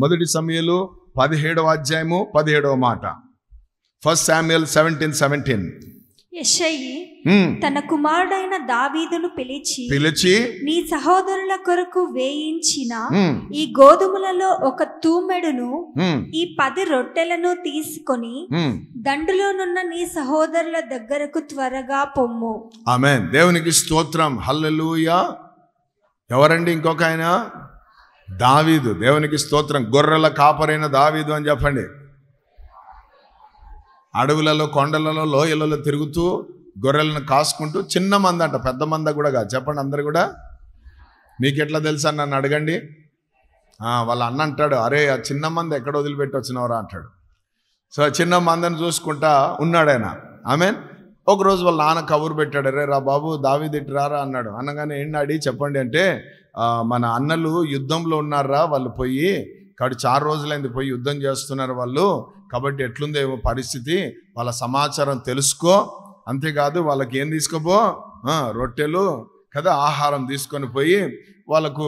మొదటి సమూయేలు 17వ అధ్యాయము 17వ మాట. 1 Samuel 17:17. యెషయి తన కుమారుడైన దావీదును పిలిచి నీ సహోదరుల కొరకు వేయించిన ఈ గోధుమలలో ఒక తూమెడును ఈ 10 రొట్టెలను తీసుకొని దండులోనున్న నీ సహోదరుల దగ్గరకు త్వరగా పొమ్ము. ఆమేన్. దేవునికి స్తోత్రం. హల్లెలూయా. ఎవరండి ఇంకొక ఆయన? దావీదు. దేవునికి స్తోత్రం. గొర్రెల కాపరైన దావీదు అని చెప్పండి. అడవులలో, కొండలలో, లోయలలో తిరుగుతూ గొర్రెలను కాసుకుంటూ, చిన్న మంద అంట, పెద్ద మంద కూడా కాదు. చెప్పండి అందరు కూడా. మీకెట్లా తెలుసా నన్ను అడగండి. వాళ్ళ అన్న అంటాడు, అరే ఆ చిన్న మంద ఎక్కడ వదిలిపెట్టి వచ్చినవరా అంటాడు. సో చిన్న మందని చూసుకుంటా ఉన్నాడు ఆయన. ఆమేన్. ఒకరోజు వాళ్ళ నాన్న కబురు పెట్టాడు, అరే రా బాబు దావీదు ఇటు రారా అన్నాడు. అనగానే ఏంటి చెప్పండి అంటే, మన అన్నలు యుద్ధంలో ఉన్నారా, వాళ్ళు పోయి కాబట్టి 4 రోజులైంది పోయి యుద్ధం చేస్తున్నారు వాళ్ళు, కాబట్టి ఎట్లుందో ఏమో పరిస్థితి, వాళ్ళ సమాచారం తెలుసుకో, అంతేకాదు వాళ్ళకి ఏం తీసుకోపో, రొట్టెలు కదా ఆహారం తీసుకొని పోయి వాళ్ళకు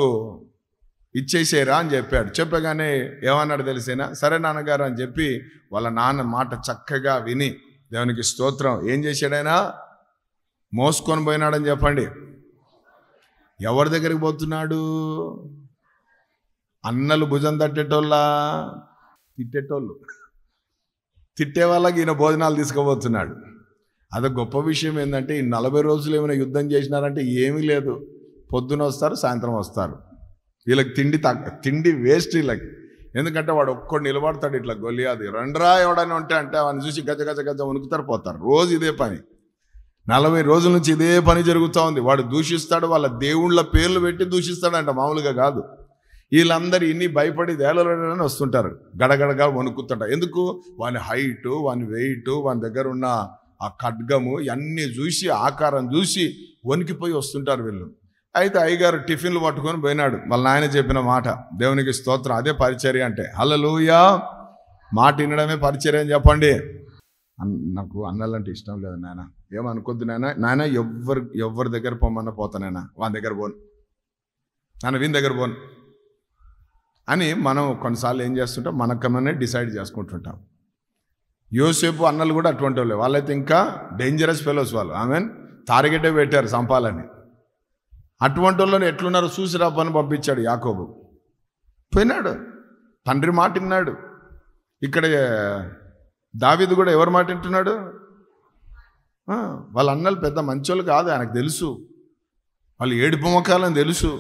ఇచ్చేసేరా అని చెప్పాడు. చెప్పగానే ఏమన్నాడు తెలిసేనా, సరే నాన్నగారు అని చెప్పి వాళ్ళ నాన్న మాట చక్కగా విని, దేవునికి స్తోత్రం, ఏం చేశాడైనా మోసుకొని పోయినాడని చెప్పండి. ఎవరి దగ్గరికి పోతున్నాడు? అన్నలు భుజం తట్టేటోళ్ళ, తిట్టేటోళ్ళు, తిట్టే వాళ్ళకి ఈయన భోజనాలు తీసుకుపోతున్నాడు. అదొక గొప్ప విషయం ఏంటంటే, ఈ 40 రోజులు ఏమైనా యుద్ధం చేసినారంటే ఏమీ లేదు. పొద్దున వస్తారు, సాయంత్రం వస్తారు. వీళ్ళకి తిండి వేస్ట్ వీళ్ళకి. ఎందుకంటే వాడు ఒక్కడు నిలబడతాడు ఇట్లా గొలియాది, రండ్రా ఎవడని ఉంటే అంటే వాడిని చూసి గజ గజ గజ వణుకుతారు, పోతారు. రోజు ఇదే పని, 40 రోజుల నుంచి ఇదే పని జరుగుతూ ఉంది. వాడు దూషిస్తాడు, వాళ్ళ దేవుళ్ళ పేర్లు పెట్టి దూషిస్తాడంట, మామూలుగా కాదు. వీళ్ళందరూ ఇన్ని భయపడి దేలలోనే వస్తుంటారు, గడగడగా వణుకుతుంట. ఎందుకు? వాని హైటు, వాని వెయిట్, వాని దగ్గర ఉన్న ఆ ఖడ్గము ఇవన్నీ చూసి, ఆకారం చూసి వణికిపోయి వస్తుంటారు వీళ్ళు. అయితే అయ్యగారు టిఫిన్లు పట్టుకొని పోయినాడు. వాళ్ళ నాయన చెప్పిన మాట, దేవునికి స్తోత్రం, అదే పరిచర్య అంటే. హల్లెలూయా. మాట వినడమే పరిచర్య అని చెప్పండి. నాకు అన్నలంటే ఇష్టం లేదు నాయన, ఏమనుకోద్దు నాయన, ఎవరి దగ్గర పోమన్నా పోతానైనా, వాని దగ్గర పోను, నాన్న వీని దగ్గర పోను అని మనం కొన్నిసార్లు ఏం చేస్తుంటాం, మనకమనే డిసైడ్ చేసుకుంటుంటాం. యోసేపు అన్నలు కూడా అటువంటి వాళ్ళే. వాళ్ళైతే ఇంకా డేంజరస్ ఫెలోస్ వాళ్ళు. ఆమెన్. టార్గెటే పెట్టారు చంపాలని. అటువంటి వాళ్ళని ఎట్లున్నారో చూసి రా పని పంపించాడు యాకోబు. పోయినాడు, తండ్రి మాట విన్నాడు. ఇక్కడ దావీదు కూడా ఎవరి మాట వింటున్నాడు? వాళ్ళ అన్నలు పెద్ద మంచోళ్ళు కాదు, ఆయనకు తెలుసు. వాళ్ళు ఏడుపు మొఖాలని తెలుసు.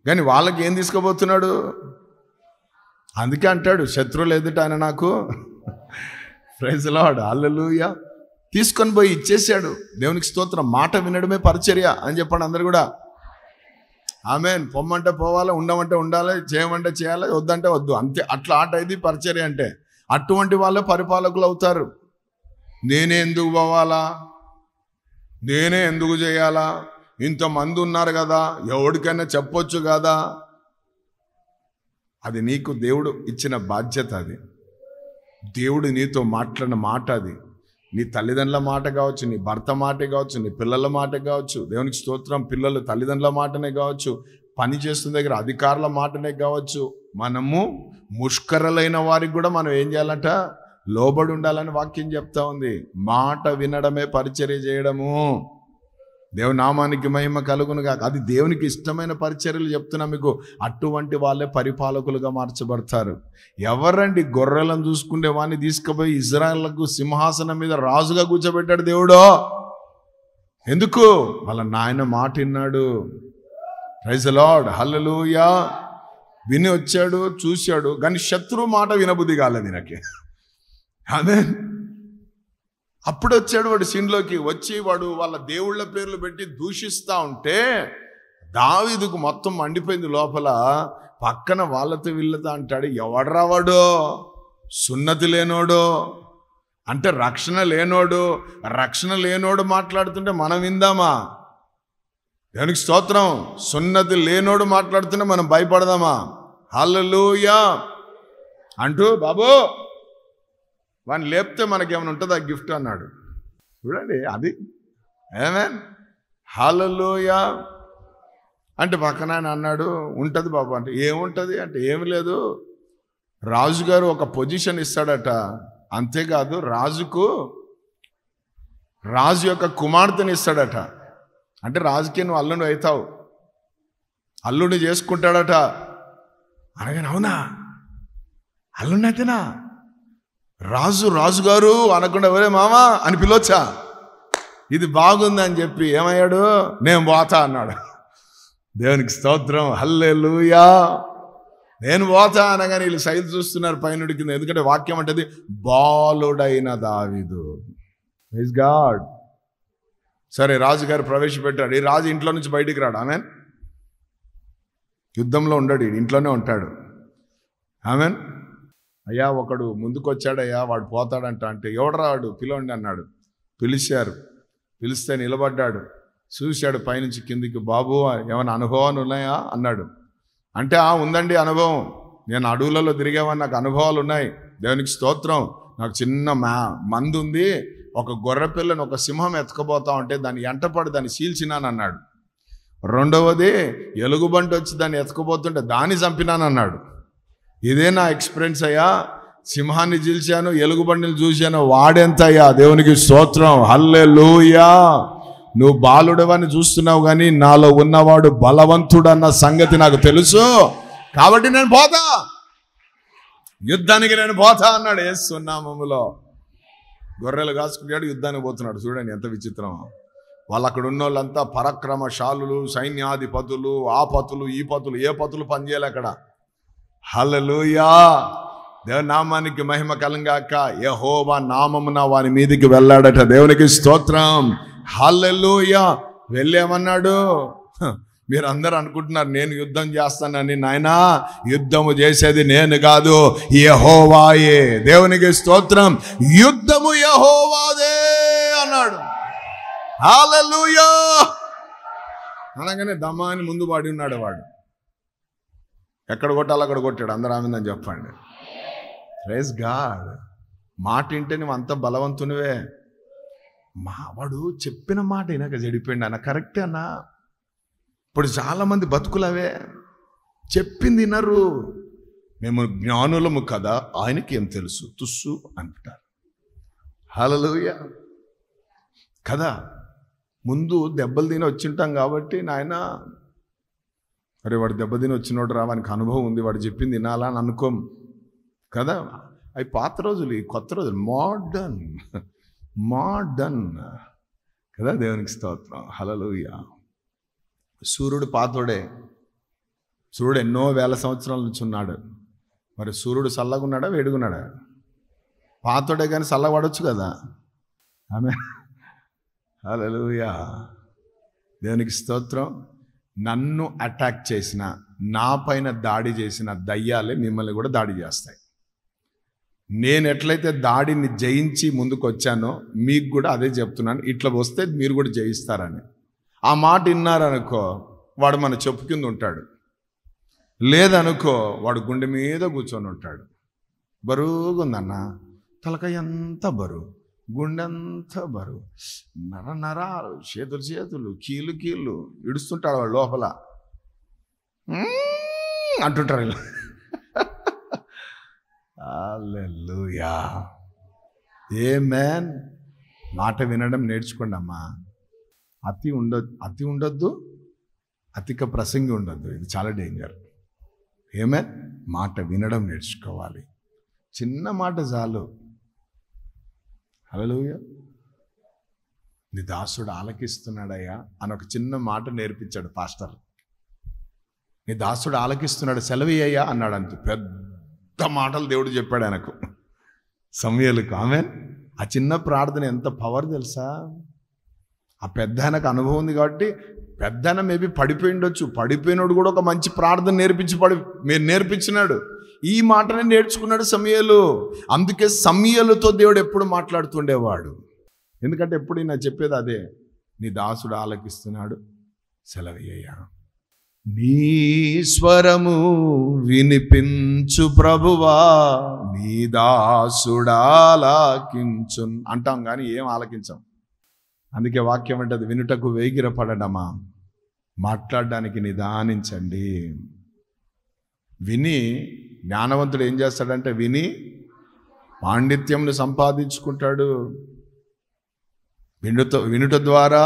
కానీ వాళ్ళకి ఏం తీసుకోబోతున్నాడు? అందుకే అంటాడు, శత్రువులు ఎదుట ఆయన నాకు ప్రైజ్ లార్డ్, హల్లెలూయా, తీసుకొని పోయి ఇచ్చేసాడు. దేవునికి స్తోత్రం. మాట వినడమే పరిచర్య అని చెప్పండి అందరు కూడా. ఆమేన్. పొమ్మంటే పోవాలి, ఉండమంటే ఉండాలి, చేయమంటే చేయాలి, వద్దంటే వద్దు, అంతే. అట్లా ఆట ఇది పరిచర్య అంటే. అటువంటి వాళ్ళే పరిపాలకులు అవుతారు. నేనే ఎందుకు పోవాలా, నేనే ఎందుకు చేయాలా, ఇంతమంది ఉన్నారు కదా, ఎవరికైనా చెప్పొచ్చు కదా. అది నీకు దేవుడు ఇచ్చిన బాధ్యత. అది దేవుడు నీతో మాట్లాడిన మాట. అది నీ తల్లిదండ్రుల మాట కావచ్చు, నీ భర్త మాట కావచ్చు, నీ పిల్లల మాట కావచ్చు. దేవునికి స్తోత్రం. పిల్లలు తల్లిదండ్రుల మాటనే కావచ్చు, పని చేస్తున్న దగ్గర అధికారుల మాటనే కావచ్చు. మనము ముష్కరులైన వారికి కూడా మనం ఏం చేయాలంట? లోబడి ఉండాలని వాక్యం చెప్తా ఉంది. మాట వినడమే పరిచర్య చేయడము. దేవుని నామానికి మహిమ కలుగును గాక. అది దేవునికి ఇష్టమైన పరిచర్యలు చెప్తున్నా మీకు. అటువంటి వాళ్ళే పరిపాలకులుగా మార్చబడతారు. ఎవరండి గొర్రెలను చూసుకునే వాడిని తీసుకుపోయి ఇజ్రాయేలుకు సింహాసనం మీద రాజుగా కూర్చోబెట్టాడు దేవుడు. ఎందుకు? వాళ్ళ నాయన మాట విన్నాడు. ప్రైజ్ ది లార్డ్, హల్లెలూయా. విని వచ్చాడు, చూశాడు, కానీ శత్రువు మాట వినబుద్ధి కాలేదు ఈయనకి. ఆమేన్. అప్పుడు వచ్చాడు వాడు సీన్లోకి. వచ్చి వాడు వాళ్ళ దేవుళ్ళ పేర్లు పెట్టి దూషిస్తూ ఉంటే దావీదుకు మొత్తం మండిపోయింది లోపల. పక్కన వాళ్ళతో వీళ్ళతో అంటాడు, ఎవడ్రా వాడు? సున్నతి లేనోడు అంటే రక్షణ లేనోడు. రక్షణ లేనోడు మాట్లాడుతుంటే మనం విందామా? దేవునికి స్తోత్రం. సున్నతి లేనోడు మాట్లాడుతుంటే మనం భయపడదామా? హల్లెలూయా అంటూ బాబు వాడిని లేపితే మనకేమైనా ఉంటుందా గిఫ్ట్ అన్నాడు. చూడండి అది. ఆమేన్. హల్లెలూయా అంటే పక్కన ఆయన అన్నాడు, ఉంటుంది బాబు అంటే. ఏముంటుంది అంటే ఏమి లేదు, రాజుగారు ఒక పొజిషన్ ఇస్తాడట. అంతేకాదు రాజు యొక్క కుమార్తెని ఇస్తాడట. అంటే రాజుకి నువ్వు అల్లుడు అవుతావు, అల్లుడిని చేసుకుంటాడట. అనగానే అవునా, అల్లుడిని అయితేనా? రాజుగారు అనకుండా ఎవరే మామా అని పిలవచ్చా? ఇది బాగుంది అని చెప్పి ఏమయ్యాడు, నేను పోతా అన్నాడు. దేవునికి స్తోత్రం, హల్లెలూయా. నేను పోతా అనగానే వీళ్ళు సైజు చూస్తున్నారు పైనుడి కింద. ఎందుకంటే వాక్యం అంటది బాలుడైన దావీదు. Praise God. సరే, రాజుగారు ప్రవేశపెట్టాడు. ఈ రాజు ఇంట్లో నుంచి బయటికి రాడు. ఆమెన్. యుద్ధంలో ఉండడు, ఇంట్లోనే ఉంటాడు. ఆమెన్. అయ్యా ఒకడు ముందుకు వచ్చాడయ్యా, వాడు పోతాడంట. అంటే ఎవడరాడు, పిలవండి అన్నాడు. పిలిస్తే నిలబడ్డాడు, చూశాడు పైనుంచి కిందికి. బాబు ఏమైనా అనుభవాలు ఉన్నాయా అన్నాడు. అంటే ఉందండి అనుభవం, నేను అడవులలో తిరిగామని నాకు అనుభవాలు ఉన్నాయి. దేవునికి స్తోత్రం. నాకు చిన్న మందు ఉంది, ఒక గొర్రె పిల్లని ఒక సింహం ఎత్తుకుపోతా ఉంటే దాన్ని ఎంటపడి దాన్ని చీల్చినాను అన్నాడు. రెండవది ఎలుగుబంటి వచ్చి దాన్ని ఎత్తుకుపోతుంటే దాన్ని చంపినానన్నాడు. ఇదే నా ఎక్స్పీరియన్స్ అయ్యా, సింహాన్ని చీల్చాను, ఎలుగుబంటిని చూశాను. వాడెంత అయ్యా? దేవునికి స్తోత్రం, హల్లెలూయా. నువ్వు బాలుడవని చూస్తున్నావు కానీ నాలో ఉన్నవాడు బలవంతుడన్న సంగతి నాకు తెలుసు, కాబట్టి నేను పోతా, యుద్ధానికి నేను పోతా అన్నాడు యేసు నామములో. గొర్రెలు కాసుకున్నాడు, యుద్ధానికి పోతున్నాడు. చూడండి ఎంత విచిత్రం. వాళ్ళు అక్కడ ఉన్న వాళ్ళంతా పరాక్రమశాలులు, సైన్యాధిపతులు, ఆ పతులు ఈ పతులు, ఏ పతులు పనిచేయాలి అక్కడ. హల్లెలూయా. దేవుని నామానికి మహిమ కలంగాక. యెహోవా నామమున వారి మీదికి వెళ్ళాడట. దేవునికి స్తోత్రం, హల్లెలూయా. వెళ్ళేమన్నాడు? మీరు అందరూ అనుకుంటున్నారు నేను యుద్ధం చేస్తానని. నాయనా, యుద్ధము చేసేది నేను కాదు, యెహోవాయే. దేవునికి స్తోత్రం. యుద్ధము యెహోవాదే అన్నాడు. హల్లెలూయా. అనగానే దమాని ముందు పడి ఉన్నాడు వాడు. ఎక్కడ కొట్టాలో అక్కడ కొట్టాడు. అందరూ ఆమెందని చెప్పండి. Praise God. మాట వింటే నువ్వు అంత బలవంతునివే. వాడు చెప్పిన మాట వినక చెడిపోయింది అన్న. కరెక్టే అన్నా. ఇప్పుడు చాలామంది బతుకులవే, చెప్పింది వినరు. మేము జ్ఞానులము కదా, ఆయనకి ఏం తెలుసు తుస్సు అంటారు. హల్లెలూయా కదా. ముందు దెబ్బలు తిని వచ్చింటాం కాబట్టి నాయన, అరే వాడు దెబ్బ తిని వచ్చినోడు రా, వానికి అనుభవం ఉంది, వాడు చెప్పింది వినాలా అని అనుకోం కదా. అవి పాత రోజులు, ఈ కొత్త రోజులు మోడర్న్ కదా. దేవునికి స్తోత్రం, హల్లెలూయా. సూర్యుడు పాతోడే. సూర్యుడు ఎన్నో వేల సంవత్సరాల నుంచి ఉన్నాడు. మరి సూర్యుడు చల్లగున్నాడా వేడిగున్నాడా? పాతోడే కానీ చల్లబడవచ్చు కదా. ఆమె హల్లెలూయా. దేవునికి స్తోత్రం. నన్ను అటాక్ చేసిన, నా పైన దాడి చేసిన దయ్యాలే మిమ్మల్ని కూడా దాడి చేస్తాయి. నేను ఎట్లయితే దాడిని జయించి ముందుకు వచ్చానో మీకు కూడా అదే చెప్తున్నాను. ఇట్లా వస్తే మీరు కూడా జయిస్తారని. ఆ మాట విన్నారనుకో, వాడు మన చెప్పు కింద ఉంటాడు. లేదనుకో, వాడు గుండె మీద కూర్చొని ఉంటాడు. బరువుగా ఉందన్న, తలకాయ ఎంత బరువు, గుండెంత బరువు, నరాలు, చేతులు, కీళ్ళు ఇడుస్తుంటాడు వాడు లోపల. అంటుంటారు ఇలా. హల్లెలూయా. ఆమేన్. మాట వినడం నేర్చుకోండి అమ్మా. అతి ఉండొద్దు, అధిక ప్రసంగి ఉండొద్దు. ఇది చాలా డేంజర్. ఆమేన్. మాట వినడం నేర్చుకోవాలి. చిన్న మాట చాలు. హల్లెలూయా. నీ దాసుడు ఆలకిస్తున్నాడయ్యా అని ఒక చిన్న మాట నేర్పించాడు పాస్టర్. నీ దాసుడు ఆలకిస్తున్నాడు, సెలవయ్యా అన్నాడు. అంతే పెద్ద మాటలు దేవుడు చెప్పాడు ఆయనకు, సమూయేలుకు. ఆమేన్. ఆ చిన్న ప్రార్థన ఎంత పవర్ తెలుసా? ఆ పెద్ద ఆయనకు అనుభవం ఉంది కాబట్టి, పెద్ద ఆయన మేబీ పడిపోయి ఉండొచ్చు. పడిపోయినోడు కూడా ఒక మంచి ప్రార్థన మీరు నేర్పించినాడు. ఈ మాటనే నేర్చుకున్నాడు సమూయేలు. అందుకే సమూయేలుతో దేవుడు ఎప్పుడు మాట్లాడుతుండేవాడు. ఎందుకంటే ఎప్పుడు నేను చెప్పేది అదే, నీ దాసుడు ఆలకిస్తున్నాడు, సెలవయ్యా. నీ స్వరము వినిపించు ప్రభువా, నీ దాసుడాలకించు అంటాం కానీ ఏం ఆలకించాం. అందుకే వాక్యం అంటే అది వినుటకు వేగిరపడడమా, మాట్లాడడానికి నిదానించండి. విని జ్ఞానవంతుడు ఏం చేస్తాడంటే విని పాండిత్యంను సంపాదించుకుంటాడు. వినుట ద్వారా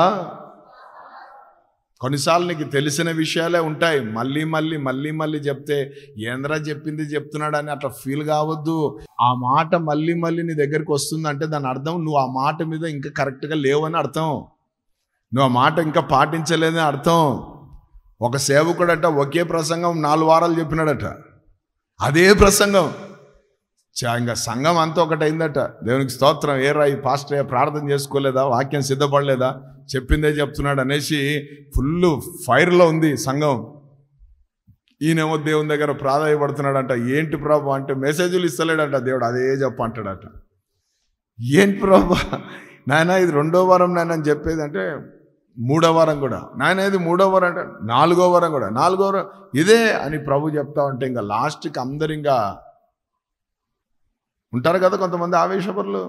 కొన్నిసార్లు నీకు తెలిసిన విషయాలే ఉంటాయి, మళ్ళీ మళ్ళీ చెప్తే ఏంద్రా చెప్పింది చెప్తున్నాడని అట్లా ఫీల్ కావద్దు. ఆ మాట మళ్ళీ నీ దగ్గరికి వస్తుందంటే దాని అర్థం నువ్వు ఆ మాట మీద ఇంకా కరెక్ట్గా లేవని అర్థం, నువ్వు ఆ మాట ఇంకా పాటించలేదని అర్థం. ఒక సేవకుడట ఒకే ప్రసంగం 4 వారాలు చెప్పినాడట, అదే ప్రసంగం. ఇంకా సంఘం అంతా ఒకటైందట. దేవునికి స్తోత్రం. ఈ పాస్టర్ ప్రార్థన చేసుకోలేదా, వాక్యం సిద్ధపడలేదా, చెప్పిందే చెప్తున్నాడు అనేసి ఫుల్ ఫైర్లో ఉంది సంఘం. ఈయనేమో దేవుని దగ్గర ప్రాధాయపడుతున్నాడంట. ఏంటి ప్రభు అంటే మెసేజ్లు ఇస్తలేడంట దేవుడు, అదే చెప్పు అంటాడట. ఏంటి ప్రభు నాయన ఇది 2వ వారం నాయన అని చెప్పేది అంటే 3వ వారం కూడా నాయన ఇది 3వ వారం అంటే 4వ వారం కూడా 4వ వారం ఇదే అని ప్రభు చెప్తా ఉంటే ఇంకా లాస్ట్కి అందరు ఇంకా ఉంటారు కదా కొంతమంది ఆవేశపరులు.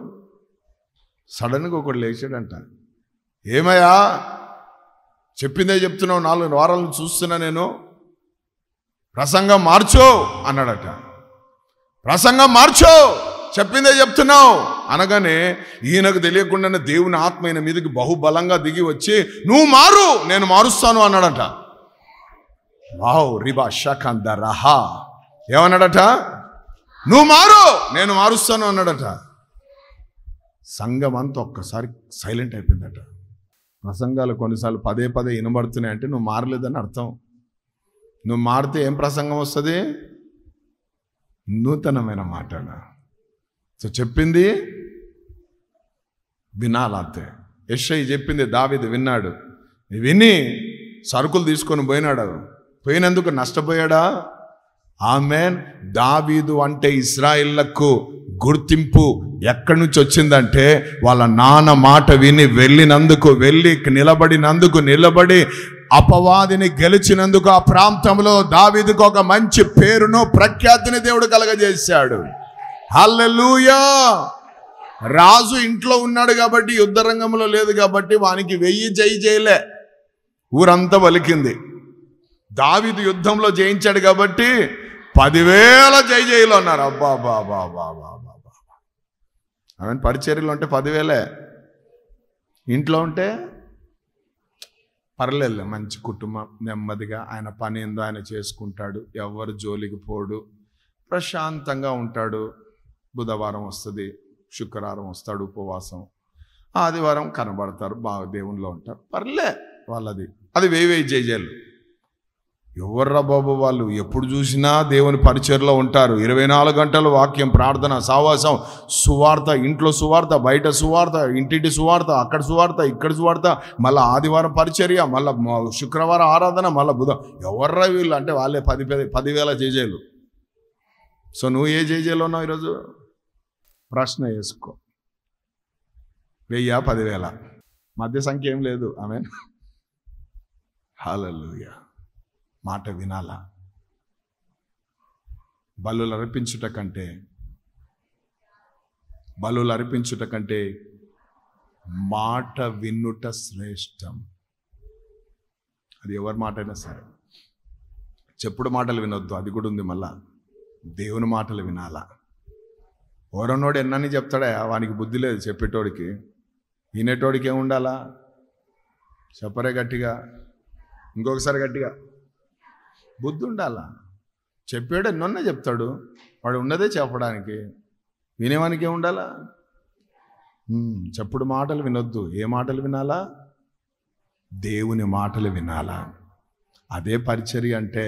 సడన్గా ఒకడు లేచాడంట, ఏమయ్యా చెప్పిందే చెప్తున్నావు, 4 వారాలను చూస్తున్నా నేను, ప్రసంగం మార్చో అన్నాడట. ప్రసంగం మార్చో, చెప్పిందే చెప్తున్నావు అనగానే ఈయనకు తెలియకుండానే దేవుని ఆత్మ ఈయన మీదకి బహుబలంగా దిగి వచ్చి నువ్వు మారు నేను మారుస్తాను అన్నాడట. వావ్ రిబా షకంద రహా ఏమన్నాడట, నువ్వు మారు నేను మారుస్తాను అన్నాడట. సంఘం అంతా ఒక్కసారి సైలెంట్ అయిపోయిందట. ప్రసంగాలు కొన్నిసార్లు పదే వినబడుతున్నాయి అంటే నువ్వు మారలేదని అర్థం. నువ్వు మారితే ఏం ప్రసంగం వస్తుంది? నూతనమైన మాట. సో చెప్పింది వినాలంతే. యెషయా చెప్పింది దావీదు విన్నాడు, విని సరుకులు తీసుకొని పోయినాడు. పోయినందుకు నష్టపోయాడా? ఆమేన్. దావీదు అంటే ఇశ్రాయేలులకు గుర్తింపు ఎక్కడి నుంచి వచ్చిందంటే వాళ్ళ నాన్న మాట విని వెళ్ళినందుకు, వెళ్ళి నిలబడి అపవాదిని గెలిచినందుకు ఆ ప్రాంతంలో దావీదుకు ఒక మంచి పేరును ప్రఖ్యాతిని దేవుడు కలగజేశాడు. హల్లెలూయా. రాజు ఇంట్లో ఉన్నాడు కాబట్టి, యుద్ధ రంగంలో లేదు కాబట్టి వానికి 1000 జై చేయలే, ఊరంతా వలికింది. దావీదు యుద్ధంలో జయించాడు కాబట్టి 10,000 జై జైలు అన్నారు. అబ్బా బాబా బాబా బాబా. ఆమె పరిచర్యలో ఉంటే 10,000, ఇంట్లో ఉంటే పర్లేదు, మంచి కుటుంబం, నెమ్మదిగా ఆయన పని ఏందో ఆయన చేసుకుంటాడు, ఎవరు జోలికి పోడు, ప్రశాంతంగా ఉంటాడు. బుధవారం వస్తుంది, శుక్రవారం వస్తాడు ఉపవాసం, ఆదివారం కనబడతారు, బాగా దేవునిలో ఉంటారు, పర్లే వాళ్ళది. అది 1000 జైజేలు. ఎవర్రా బాబు వాళ్ళు? ఎప్పుడు చూసినా దేవుని పరిచర్లో ఉంటారు. 24 గంటలు వాక్యం, ప్రార్థన, సావాసం, సువార్త, ఇంట్లో సువార్త, బయట సువార్త, ఇంటింటి సువార్త, అక్కడ సువార్త, ఇక్కడ సువార్త, మళ్ళీ ఆదివారం పరిచర్య, మళ్ళీ శుక్రవారం ఆరాధన, మళ్ళీ ఎవర్రా వీళ్ళు అంటే వాళ్ళే 10,000 జైజేలు. సో నువ్వు ఏ జైజేలో ఉన్నావు ఈరోజు? ప్రశ్న వేసుకో. 1000, 10,000 మధ్య సంఖ్య ఏం లేదు. ఆమేన్. హల్లెలూయా. మాట వినాలా. బలులు అర్పించుట కంటే మాట వినుట శ్రేష్టం. అది ఎవరి మాట అయినా సరే. చెప్పుడు మాటలు వినొద్దు, అది కూడా ఉంది. మళ్ళా దేవుని మాటలు వినాలా. ఓరన్నోడు ఎన్నని చెప్తాడా, వానికి బుద్ధి లేదు చెప్పేటోడికి. వినేటోడికి ఏముండాలా? చెప్పరే గట్టిగా, ఇంకొకసారి గట్టిగా. బుద్ధి ఉండాలా. చెప్పాడు ఎన్నోనే చెప్తాడు, వాడు ఉన్నదే చెప్పడానికి. వినేవానికి ఏముండాలా? చెప్పుడు మాటలు వినొద్దు. ఏ మాటలు వినాలా? దేవుని మాటలు వినాలా. అదే పరిచర్య అంటే.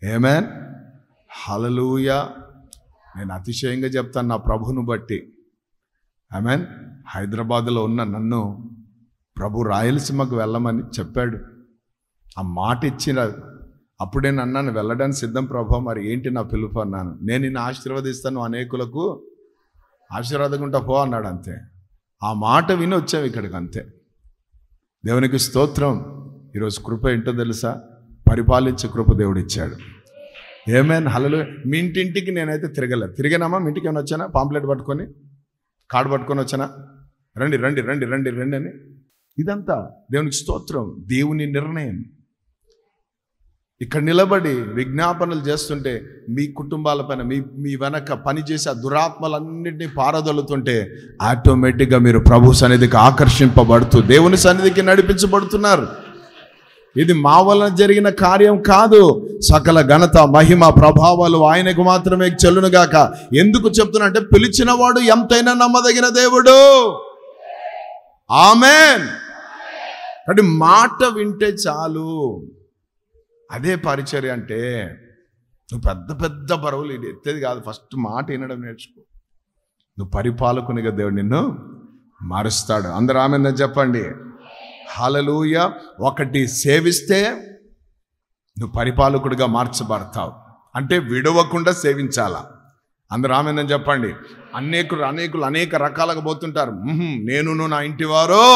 ఆమేన్. హల్లెలూయా. నేను అతిశయంగా చెప్తాను నా ప్రభువును బట్టి. ఆమేన్. హైదరాబాద్లో ఉన్న నన్ను ప్రభు రాయలసీమకు వెళ్ళమని చెప్పాడు. ఆ మాట ఇచ్చిన అప్పుడే నన్ను వెళ్ళడానికి సిద్ధం ప్రభు, మరి ఏంటి నా పిలుపు అన్నాను. నేను నిన్ను ఆశీర్వదిస్తాను, అనేకులకు ఆశీర్వాదకుంటా పో అన్నాడు. అంతే. ఆ మాట విని వచ్చాము ఇక్కడికి, అంతే. దేవునికి స్తోత్రం. ఈరోజు కృప ఏంటో తెలుసా? పరిపాలించే కృప దేవుడు ఇచ్చాడు. ఆమేన్. హల్లెలూయా. మీ ఇంటింటికి నేనైతే తిరిగానమ్మా. మీ ఇంటికి ఏమైనా వచ్చానా? పాంప్లెట్ పట్టుకొని, కార్డు పట్టుకొని వచ్చానా? రండి రండి రండి రండి రండి అని. ఇదంతా దేవునికి స్తోత్రం. దేవుని నిర్ణయం. ఇక్కడ నిలబడి విజ్ఞాపనలు చేస్తుంటే మీ కుటుంబాలపైన మీ వెనక పనిచేసే ఆ దురాత్మలన్నింటినీ పారదొలుతుంటే ఆటోమేటిక్గా మీరు ప్రభు సన్నిధికి ఆకర్షింపబడుతూ దేవుని సన్నిధికి నడిపించబడుతున్నారు. ఇది మా వలన జరిగిన కార్యం కాదు. సకల ఘనత మహిమ ప్రభావాలు ఆయనకు మాత్రమే చెల్లునుగాక. ఎందుకు చెప్తున్నా అంటే పిలిచిన వాడు ఎంతైనా నమ్మదగిన దేవుడు. ఆమేన్. అంటే మాట వింటే చాలు. అదే పరిచర్య అంటే. నువ్వు పెద్ద పెద్ద బరువులు ఇది ఎత్తేది కాదు, ఫస్ట్ మాట వినడం నేర్చుకో. నువ్వు పరిపాలకునిగా దేవుడు నిన్ను మారుస్తాడు. అందరూ ఆమేన్ చెప్పండి. హల్లెలూయా. ఒకటి సేవిస్తే నువ్వు పరిపాలకుడిగా మార్చబడతావు. అంటే విడవకుండా సేవించాలా. అందరూ ఆమేన్ చెప్పండి. అనేకులు అనేక రకాలుగా పోతుంటారు. నేను నా ఇంటి వారో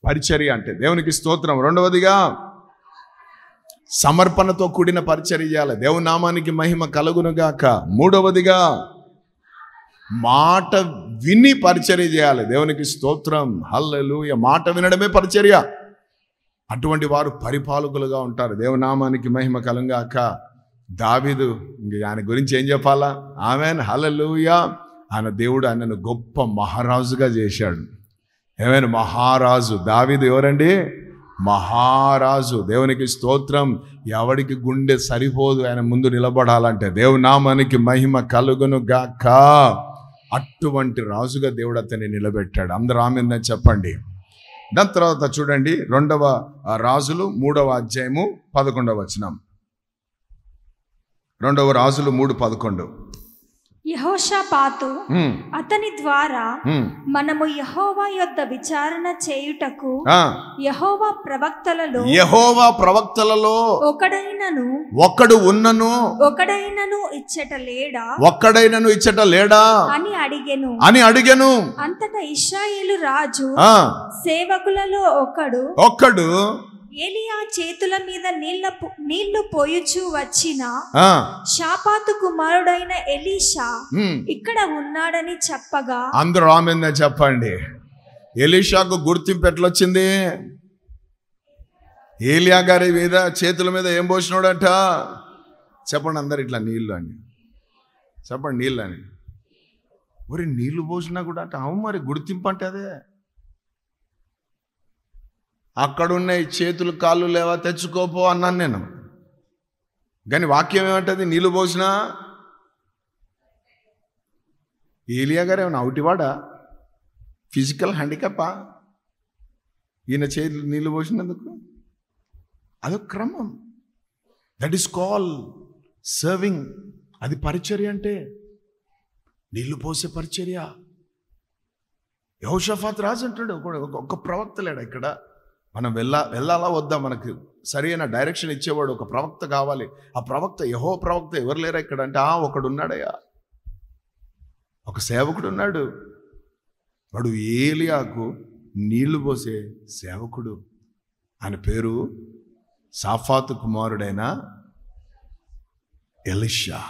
పరిచర్య అంటే దేవునికి స్తోత్రం. రెండవదిగా సమర్పణతో కూడిన పరిచర్య చేయాలి, దేవుని నామానికి మహిమ కలుగునుగాక. మూడవదిగా మాట విని పరిచర్య చేయాలి, దేవునికి స్తోత్రం. హల్లెలూయా. మాట వినడమే పరిచర్య. అటువంటి వారు పరిపాలకులుగా ఉంటారు, దేవుని నామానికి మహిమ కలుగుగాక. దావీదు ఇంక ఆయన గురించి ఏం చెప్పాలా. ఆమేన్. హల్లెలూయా. ఆయన దేవుడు ఆయనను గొప్ప మహారాజుగా చేశాడు. ఏమైనా మహారాజు దావీదు ఎవరండి? మహారాజు. దేవునికి స్తోత్రం. ఎవడికి గుండె సరిపోదు ఆయన ముందు నిలబడాలంటే. దేవుని నామానికి మహిమ కలుగును గాక. అటువంటి రాజుగా దేవుడు అతన్ని నిలబెట్టాడు. అందరూ ఆమేన్ చెప్పండి. దాని తర్వాత చూడండి 2వ రాజులు 3వ అధ్యాయము 11వ వచనం. 2వ రాజులు 3:11. యెహోషాపాతు అతని ద్వారా మనము యెహోవా యొద్ద విచారణ చేయుటకు యెహోవా ప్రవక్తలలో ఒకడు ఉన్నను ఒకడైనను ఇచ్చట లేడా అని అడిగెను. అంతటా ఇశ్రాయేలు రాజు సేవకులలో ఒకడు ఏలియా చేతుల మీద నీళ్లు పోయుచు వచ్చిన షాపాతు కుమారుడైన ఎలీషా ఇక్కడ ఉన్నాడని చెప్పగా. అందరూ ఆమేన్ చెప్పండి. ఎలీషాకు గుర్తింపు ఎట్లొచ్చింది? ఏలియా గారి మీద చేతుల మీద ఏం పోసినాడట చెప్పండి. అందరు ఇట్లా నీళ్ళు అని చెప్పండి. నీళ్ళు అని మరి నీళ్లు పోసినా కూడా అట అవు. మరి గుర్తింపు అంటే అదే. అక్కడున్న చేతులు కాళ్ళు లేవా తెచ్చుకోపో అన్నాను నేను. కానీ వాక్యం ఏమంటది? నీళ్ళు పోసినా. ఏలియా గారు ఏమన్నా అవుటివాడా? ఫిజికల్ హ్యాండిక్యాపా? ఈయన చేతులు నీళ్ళు పోసినందుకు అదొక క్రమం. That is call serving. అది పరిచర్య అంటే నీళ్లు పోసే పరిచర్య. యెహోషాపాతు రాజు అంటాడు, ఒక ప్రవక్త లేడా ఇక్కడ? మనం వెళ్ళాలా వద్దా? మనకు సరైన డైరెక్షన్ ఇచ్చేవాడు ఒక ప్రవక్త కావాలి. ఆ ప్రవక్త యెహోవా ప్రవక్త ఎవరు లేరా ఇక్కడ అంటే ఒకడు ఉన్నాడయ్యా, ఒక సేవకుడు ఉన్నాడు. వాడు ఏలియాకు నీళ్లు పోసే సేవకుడు. ఆయన పేరు షాఫాతు కుమారుడైన ఎలీషా.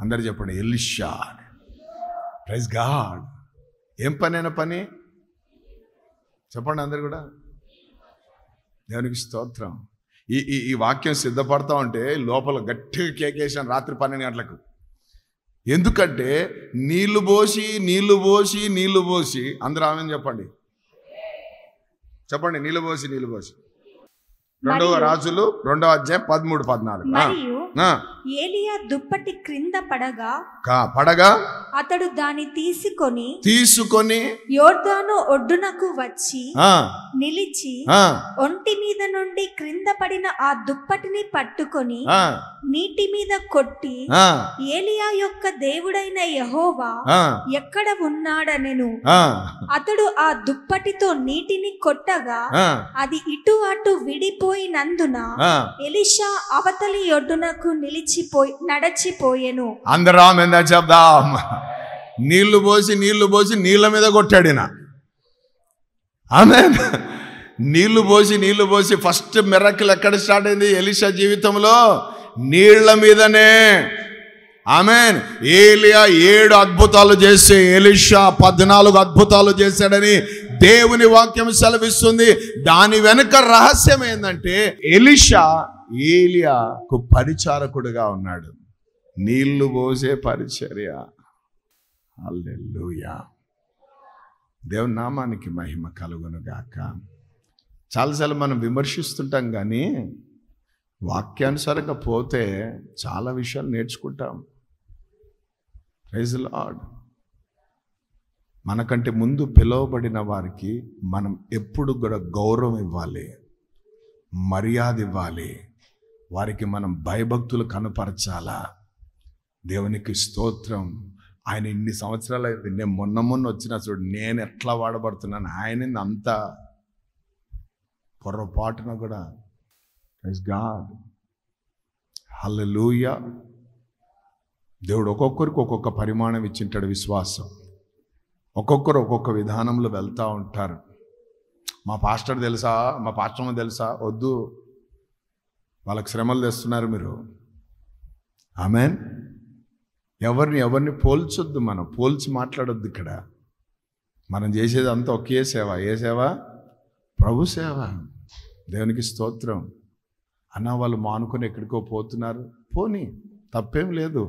అందరు చెప్పండి ఎలీషా. Praise God. ఏం పని చెప్పండి అందరు కూడా. దేవునికి స్తోత్రం. ఈ వాక్యం సిద్ధపడతా ఉంటే లోపల గట్టిగా కేకేసాను రాత్రి 12 గంటలకు. ఎందుకంటే నీళ్లు పోసి అందరూ ఆమెను చెప్పండి. నీళ్లు పోసి 2వ రాజులు 2వ అధ్యాయం 13-14. ఏలియా దుప్పటి క్రింద పడగా అతడు దాన్ని తీసుకొని యోర్దాను ఒడ్డునకు వచ్చి నిలిచి ఒంటి మీద నుండి క్రింద పడిన ఆ దుప్పటిని పట్టుకొని నీటి మీద కొట్టి ఏలియా యొక్క దేవుడైన యెహోవా ఎక్కడ ఉన్నాడనెను. అతడు ఆ దుప్పటితో నీటిని కొట్టగా అది ఇటు అటు విడిపోయినందున ఎలీషా అవతలి ఒడ్డునకు నడచిపోయెను. అందరూ ఆమేన్ చెప్దాం. నీళ్లు పోసి నీళ్ళ మీద కొట్టాడిన. ఆమేన్. నీళ్లు పోసి ఫస్ట్ మిరకిల్ ఎక్కడ స్టార్ట్ అయింది ఎలీషా జీవితంలో? నీళ్ల మీదనే. ఆమేన్. ఏలియా 7 అద్భుతాలు చేసి ఎలీషా 14 అద్భుతాలు చేశాడని దేవుని వాక్యం సెలవిస్తుంది. దాని వెనుక రహస్యం ఏంటంటే ఎలీషా ఏలియాకు పరిచారకుడుగా ఉన్నాడు. నీళ్లు పోసే పరిచర్య. హల్లెలూయా. దేవుని నామానికి మహిమ కలుగును గాక. చాలాసార్లు మనం విమర్శిస్తుంటాం, కానీ వాక్యానుసారంగా పోతే చాలా విషయాలు నేర్చుకుంటాం. Praise the Lord. మనకంటే ముందు పిలువబడిన వారికి మనం ఎప్పుడు కూడా గౌరవం ఇవ్వాలి, మర్యాద ఇవ్వాలి, వారికి మనం భయభక్తులు కనపరచాలా. దేవునికి స్తోత్రం. ఆయన ఇన్ని సంవత్సరాలు అయింది. నేను మొన్న వచ్చినా చూడు, నేను ఎట్లా వాడబడుతున్నాను, ఆయన అంత పొరపాటున కూడా. Praise God. హల్లెలూయా. దేవుడు ఒక్కొక్కరికి ఒక్కొక్క పరిమాణం ఇచ్చింటాడు. విశ్వాసం ఒక్కొక్కరు ఒక్కొక్క విధానంలో వెళ్తూ ఉంటారు. మా పాస్టర్ తెలుసా, మా పాస్టర్మ తెలుసా? వద్దు, వాళ్ళకి శ్రమలు తెస్తున్నారు మీరు. ఆమెన్. ఎవరిని పోల్చొద్దు, మనం పోల్చి మాట్లాడొద్దు. ఇక్కడ మనం చేసేది అంతా ఒకే సేవ. ఏ సేవ? ప్రభు సేవ. దేవునికి స్తోత్రం. అన్న వాళ్ళు మానుకొని ఎక్కడికో పోతున్నారు, పోనీ, తప్పేం లేదు.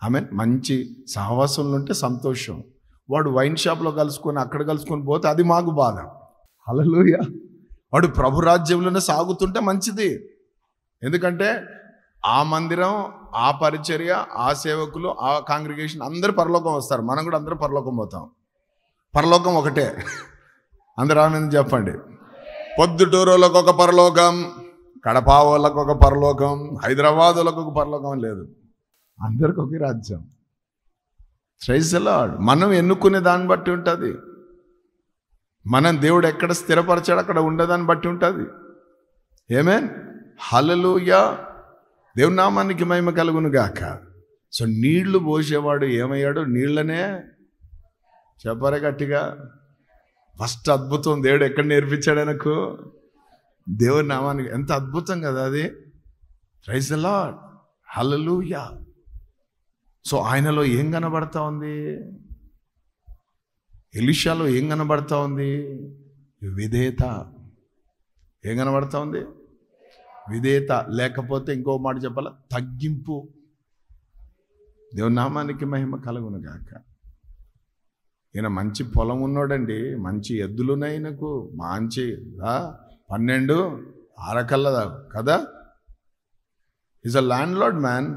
ఆమెన్. మంచి సహవాసంలో ఉంటే సంతోషం. వాడు వైన్ షాప్లో కలుసుకొని అక్కడ కలుసుకొని పోతే అది మాకు బాధ. హల్లెలూయా. వాడు ప్రభు రాజ్యంలోనే సాగుతుంటే మంచిది. ఎందుకంటే ఆ మందిరం, ఆ పరిచర్య, ఆ సేవకులు, ఆ కాంగ్రిగేషన్ అందరూ పరలోకం వస్తారు. మనం కూడా అందరూ పరలోకం పోతాం. పరలోకం ఒకటే. అందరూ ఆమెను చెప్పండి. పొద్దుటూరులకు ఒక పరలోకం, కడప వాళ్ళకు ఒక పరలోకం, హైదరాబాద్ వాళ్ళకు ఒక పరలోకం లేదు. అందరికి ఒకే రాజ్యం. Praise the Lord. మనం ఎన్నుకునే దాన్ని బట్టి ఉంటుంది. మనం దేవుడు ఎక్కడ స్థిరపరచాడు అక్కడ ఉండేదాన్ని బట్టి ఉంటుంది. ఆమేన్. హల్లెలూయా. దేవుని నామానికి మహిమ కలుగును గాక. సో నీళ్లు పోసేవాడు ఏమయ్యాడు? నీళ్ళనే చెప్పారే గట్టిగా. ఫస్ట్ అద్భుతం దేవుడు ఎక్కడ నేర్పించాడు ఆయనకు? దేవుని నామానికి. ఎంత అద్భుతం కదా అది. Praise the Lord. Hallelujah. So ఆయనలో ఏం కనబడతా ఉంది? ఎలీషాలో ఏం కనబడతా ఉంది? విధేయత. ఏం కనబడతా ఉంది? విధేయత. లేకపోతే ఇంకో మాట చెప్పాల, తగ్గింపు. దేవుని నామానికి మహిమ కలుగును గాక. ఈయన మంచి పొలం ఉన్నాడండి, మంచి ఎద్దులున్నాయి ఈయనకు, మంచి 12 అరకల్ల కదా. Is a land lord man.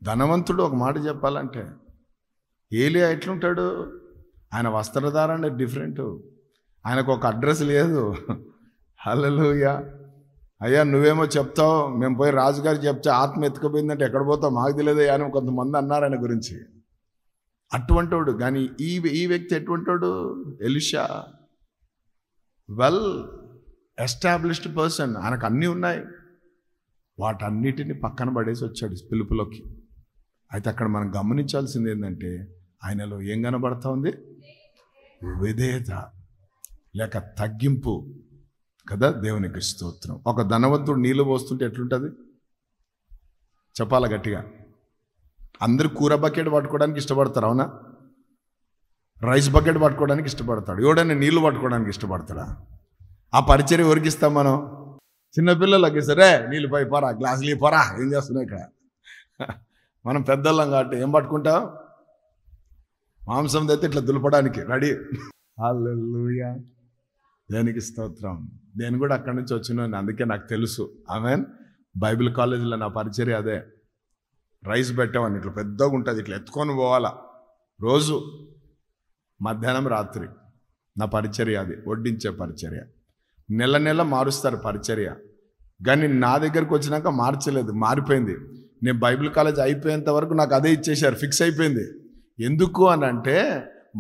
ధనవంతుడు. ఒక మాట చెప్పాలంటే ఏలియా ఎట్లుంటాడు? ఆయన వస్త్రధారణ డిఫరెంట్. ఆయనకు ఒక అడ్రస్ లేదు. హల్లెలూయా. అయ్యా నువ్వేమో చెప్తావు, మేము పోయి రాజుగారికి చెప్తే ఆత్మ ఎత్తుకుపోయిందంటే ఎక్కడ పోతావు మాకు తెలియదు అని కొంతమంది అన్నారు ఆయన గురించి. అటువంటి వాడు. కానీ ఈ వ్యక్తి ఎటువంటి వాడు? ఎలీషా. Well established person. ఆయనకు అన్నీ ఉన్నాయి. వాటన్నిటిని పక్కన పడేసి వచ్చాడు పిలుపులోకి. అయితే అక్కడ మనం గమనించాల్సింది ఏంటంటే ఆయనలో ఏం కనబడతా ఉంది? విధేయత లేక తగ్గింపు కదా. దేవునికి స్తోత్రం. ఒక ధనవంతుడు నీళ్ళు పోస్తుంటే ఎట్లుంటుంది చెప్పాలా గట్టిగా? అందరూ కూర బకెట్ పట్టుకోవడానికి ఇష్టపడతారు, అవునా? రైస్ బకెట్ పట్టుకోవడానికి ఇష్టపడతాడు. ఎవడైనా నీళ్లు పట్టుకోవడానికి ఇష్టపడతాడా? ఆ పరిచర్య ఎవరికి ఇస్తాం మనం? చిన్నపిల్లలకి సరే నీళ్ళు పై పోరా, గ్లాసులు పోరా, ఏం చేస్తున్నావు ఇక్కడ? మనం పెద్దోళ్ళం కాబట్టి ఏం పట్టుకుంటాం? మాంసం అయితే ఇట్లా దులపడానికి రెడీ. హల్లెలూయా. దేనికి స్తోత్రం. నేను కూడా అక్కడి నుంచి వచ్చినాను, అందుకే నాకు తెలుసు. ఆమెన్. బైబిల్ కాలేజీలో నా పరిచర్య అదే. రైస్ పెట్టామని ఇట్లా పెద్దగా ఉంటుంది, ఇట్లా ఎత్తుకొని పోవాలా రోజు మధ్యాహ్నం రాత్రి. నా పరిచర్య అది, వడ్డించే పరిచర్య. నెల నెల మారుస్తారు పరిచర్య. కానీ నా దగ్గరకు వచ్చినాక మార్చలేదు, మారిపోయింది. నేను బైబిల్ కాలేజ్ అయిపోయేంత వరకు నాకు అదే ఇచ్చేశారు, ఫిక్స్ అయిపోయింది. ఎందుకు అని అంటే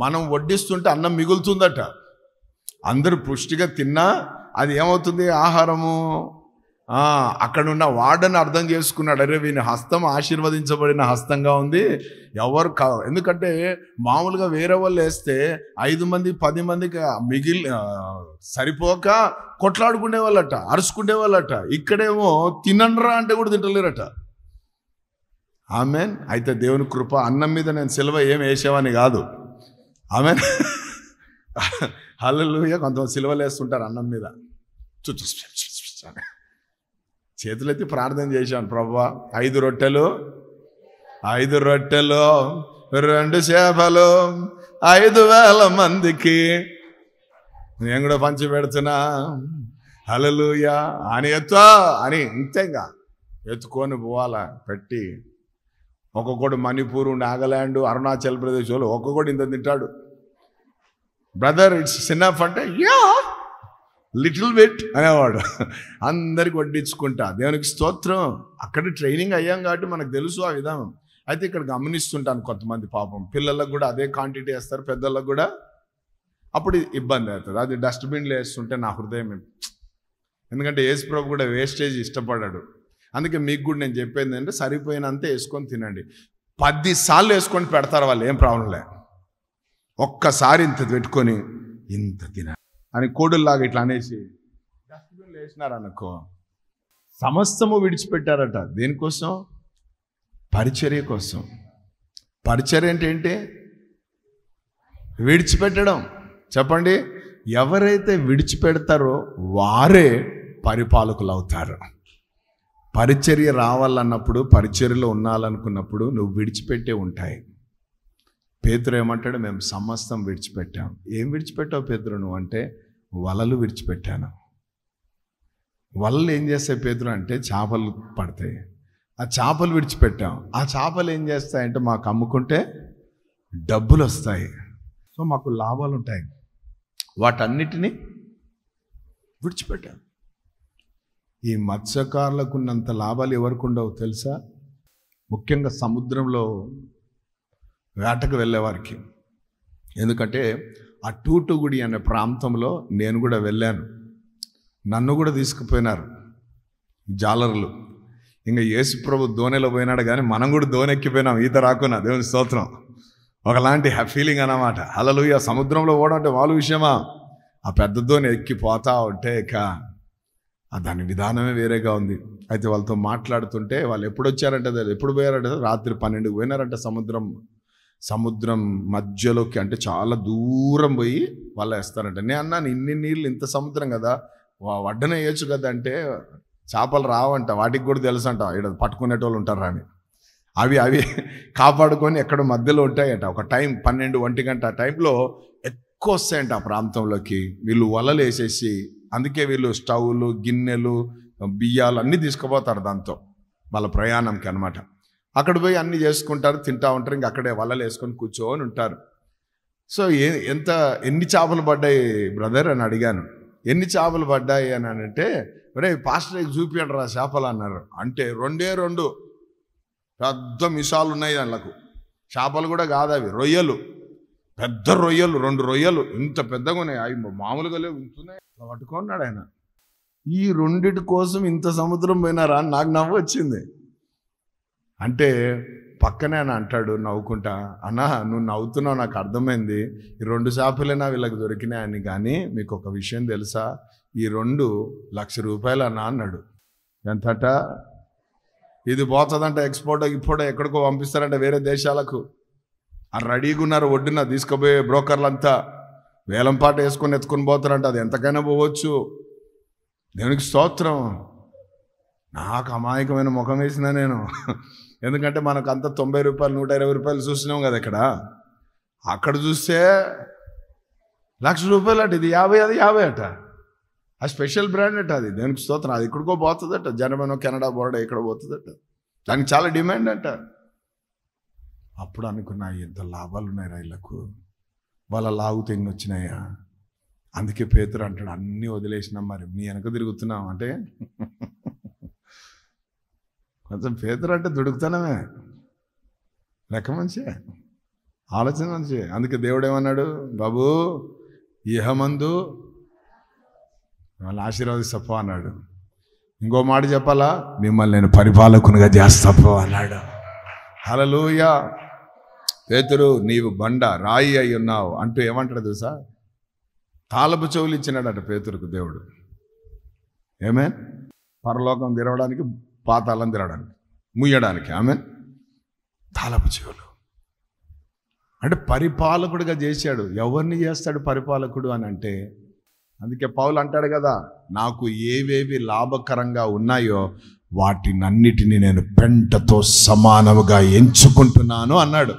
మనం వడ్డిస్తుంటే అన్నం మిగులుతుందట. అందరూ పుష్టిగా తిన్నా అది ఏమవుతుంది? ఆహారము. అక్కడున్న వాడని అర్థం చేసుకున్నాడు, అరే వీని హస్తం ఆశీర్వదించబడిన హస్తంగా ఉంది. ఎవరు ఎందుకంటే మామూలుగా వేరే వాళ్ళు వేస్తే 5 మంది 10 మందికి సరిపోక కొట్లాడుకునే వాళ్ళట, అరుచుకునే వాళ్ళట. ఇక్కడేమో తినండ్రా అంటే కూడా తింటలేరట. ఆమెన్. అయితే దేవుని కృప. అన్నం మీద నేను సిలువ ఏం వేసేవాని కాదు. ఆమెన్. హల్లెలూయా. కొంతమంది సిలువలు వేస్తుంటారు అన్నం మీద. చేతులెత్తి ప్రార్థన చేశాను, ప్రభువా 5 రొట్టెలు 2 చేపలు 5,000 మందికి నేను కూడా పంచి పెడుతున్నా, హల్లెలూయా అని ఎత్తా అని ఇంతేగా ఎత్తుకొని పోవాలా పెట్టి. ఒక్కొక్కడు మణిపూర్, నాగాలాండ్, అరుణాచల్ ప్రదేశ్ వాళ్ళు ఒక్కొక్కడు ఇంత తింటాడు. బ్రదర్ ఇట్స్ ఇనఫ్ అంటే యా లిటిల్ బిట్ అనేవాడు. అందరికి వడ్డించుకుంటా. దేవునికి స్తోత్రం. అక్కడ ట్రైనింగ్ అయ్యాం కాబట్టి మనకు తెలుసు ఆ విధానం. అయితే ఇక్కడ గమనిస్తుంటాను, కొంతమంది పాపం పిల్లలకు కూడా అదే క్వాంటిటీ వేస్తారు, పెద్దలకు కూడా. అప్పుడు ఇబ్బంది అవుతుంది. అది డస్ట్బిన్లో వేస్తుంటే నా హృదయం, ఎందుకంటే యేసు ప్రభు కూడా వేస్టేజ్ ఇష్టపడాడు. అందుకే మీకు కూడా నేను చెప్పేది అంటే సరిపోయినంతే వేసుకొని తినండి. 10 సార్లు వేసుకొని పెడతారు వాళ్ళు, ఏం ప్రాబ్లం లే. ఒక్కసారి ఇంత పెట్టుకొని ఇంత తిన అని కోడుల్లాగా ఇట్లా అనేసి డస్ట్బిన్లో వేసినారనుకో, సమస్తము విడిచిపెట్టారట. దేనికోసం? పరిచర్య కోసం. పరిచర్య అంటే ఏంటి? విడిచిపెట్టడం. చెప్పండి, ఎవరైతే విడిచిపెడతారో వారే పరిపాలకులు అవుతారు. పరిచర్య రావాలన్నప్పుడు, పరిచర్యలో ఉండాలనుకున్నప్పుడు నువ్వు విడిచిపెట్టే ఉంటాయి. పేతురు ఏమంటాడు? మేము సమస్తం విడిచిపెట్టాం. ఏం విడిచిపెట్టావు పేతురు నువ్వు అంటే, వలలు విడిచిపెట్టాను. వలలు ఏం చేస్తాయి పేతురు అంటే, చేపలు పడతాయి. ఆ చేపలు విడిచిపెట్టాం. ఆ చేపలు ఏం చేస్తాయంటే, మాకు అమ్ముకుంటే డబ్బులు వస్తాయి, సో మాకు లాభాలు ఉంటాయి. వాటన్నిటినీ విడిచిపెట్టాం. ఈ మత్స్యకారులకు ఉన్నంత లాభాలు ఎవరికి ఉండవు తెలుసా? ముఖ్యంగా సముద్రంలో వేటకు వెళ్ళేవారికి. ఎందుకంటే ఆ టూటుగుడి అనే ప్రాంతంలో నేను కూడా వెళ్ళాను. నన్ను కూడా తీసుకుపోయినారు జాలర్లు. ఇంకా యేసు ప్రభు దోణిలో పోయినాడు, కానీ మనం కూడా దోణి ఎక్కిపోయినాం, ఈత రాకున్నా. దేవుని స్తోత్రం. ఒకలాంటి ఫీలింగ్ అన్నమాట. హల్లెలూయా. సముద్రంలో పోవడం అంటే వాళ్ళ విషయమా? ఆ పెద్ద దోణి ఎక్కిపోతా ఉంటే ఇక దాని విధానమే వేరేగా ఉంది. అయితే వాళ్ళతో మాట్లాడుతుంటే, వాళ్ళు ఎప్పుడు వచ్చారంటే, ఎప్పుడు పోయారంటే రాత్రి 12కి పోయినారంట. సముద్రం మధ్యలోకి, అంటే చాలా దూరం పోయి వాళ్ళు వేస్తారంట. నేను అన్నాను, ఇన్ని నీళ్ళు, ఇంత సముద్రం కదా, వడ్డన వేయచ్చు కదా అంటే, చేపలు రావంట, వాటికి కూడా తెలుసు అంట ఇక్కడ పట్టుకునేటోళ్ళు ఉంటారు అని. అవి కాపాడుకొని ఎక్కడ మధ్యలో ఉంటాయట. ఒక టైం 12-1 గంట టైంలో ఎక్కువ వస్తాయంట ఆ ప్రాంతంలోకి. వీళ్ళు వలలు వేసేసి, అందుకే వీళ్ళు స్టవ్లు, గిన్నెలు, బియ్యాలు అన్నీ తీసుకుపోతారు దాంతో వాళ్ళ ప్రయాణంకి అనమాట. అక్కడ పోయి అన్నీ చేసుకుంటారు, తింటా ఉంటారు, ఇంక అక్కడే వలలు వేసుకొని కూర్చొని ఉంటారు. సో ఎన్ని చేపలు పడ్డాయి బ్రదర్ అని అడిగాను. ఎన్ని చేపలు పడ్డాయి అని అంటే, ఒరే పాస్టర్ చూపించండి రా చేపలు అన్నారు. అంటే 2 పెద్ద మిసాలు ఉన్నాయి దానికి. చేపలు కూడా కాదు అవి, రొయ్యలు, పెద్ద రొయ్యలు, 2 రొయ్యలు ఇంత పెద్దగా ఉన్నాయి. అవి మామూలుగా లేవు, ఇంతున్నాయి. పట్టుకున్నాడు ఆయన. ఈ 2 కోసం ఇంత సముద్రం పోయినారా అని నాకు నవ్వు వచ్చింది. అంటే పక్కనే ఆయన అంటాడు నవ్వుకుంటా, అన్నా నువ్వు నవ్వుతున్నావు, నాకు అర్థమైంది. ఈ 2 చేపలేనా వీళ్ళకి దొరికినాయని. కానీ మీకు ఒక విషయం తెలుసా, ఈ 2 లక్ష రూపాయలు అన్నా అన్నాడు. ఎంతట? ఇది పోతుందంట ఎక్స్పోర్ట్ ఎక్కడికో పంపిస్తారంట వేరే దేశాలకు. ఆ రెడీగా ఉన్నారు, ఒడ్డున తీసుకుపోయే బ్రోకర్లంతా వేలంపాట వేసుకొని ఎత్తుకొని పోతారంట. అది ఎంతకైనా పోవచ్చు. దేవునికి స్తోత్రం. నాకు అమాయకమైన ముఖం వేసిన నేను, ఎందుకంటే మనకు అంత 90 రూపాయలు 120 రూపాయలు చూసినాం కదా. అక్కడ చూస్తే ₹1,00,000 అట. ఇది 50, అది 50 అట. ఆ స్పెషల్ బ్రాండ్ అట అది. దేవునికి స్తోత్రం. అది ఎక్కడికో పోతుందట, జర్మనీ, కెనడా, బోర్డా ఎక్కడ పోతుందట. దానికి చాలా డిమాండ్ అంట. అప్పుడు అనుకున్నా, ఎంత లాభాలు ఉన్నాయి రైళ్లకు, వాళ్ళ లాగుతే ఎన్ని వచ్చినాయా. అందుకే పేతురు అంటాడు, అన్నీ వదిలేసినాం, మరి నీ వెనక తిరుగుతున్నాం అంటే. కొంచెం పేతురు అంటే దుడుకుతానమే, లెక్క మంచిగా, ఆలోచన మంచిగా. అందుకే దేవుడు ఏమన్నాడు, బాబు ఇహమందు వాళ్ళు ఆశీర్వదిస్తపో అన్నాడు. ఇంకో మాట చెప్పాలా, మిమ్మల్ని నేను పరిపాలకునిగా చేస్తాపో అన్నాడు. హల్లెలూయా. పేతురు నీవు బండ రాయి అయి ఉన్నావు అంటూ ఏమంటాడు తెలుసా, తాళపు చెవులు ఇచ్చినాడట పేతురుకు దేవుడు. ఏమేన్? పరలోకం తెరవడానికి, పాతాళం తెరవడానికి, ముయ్యడానికి. ఆమెన్. తాళపు చెవులు అంటే పరిపాలకుడిగా చేశాడు. ఎవరిని చేస్తాడు పరిపాలకుడు అని అంటే, అందుకే పౌలు అంటాడు కదా, నాకు ఏవేవి లాభకరంగా ఉన్నాయో వాటినన్నిటిని నేను పెంటతో సమానముగా ఎంచుకుంటున్నాను అన్నాడు.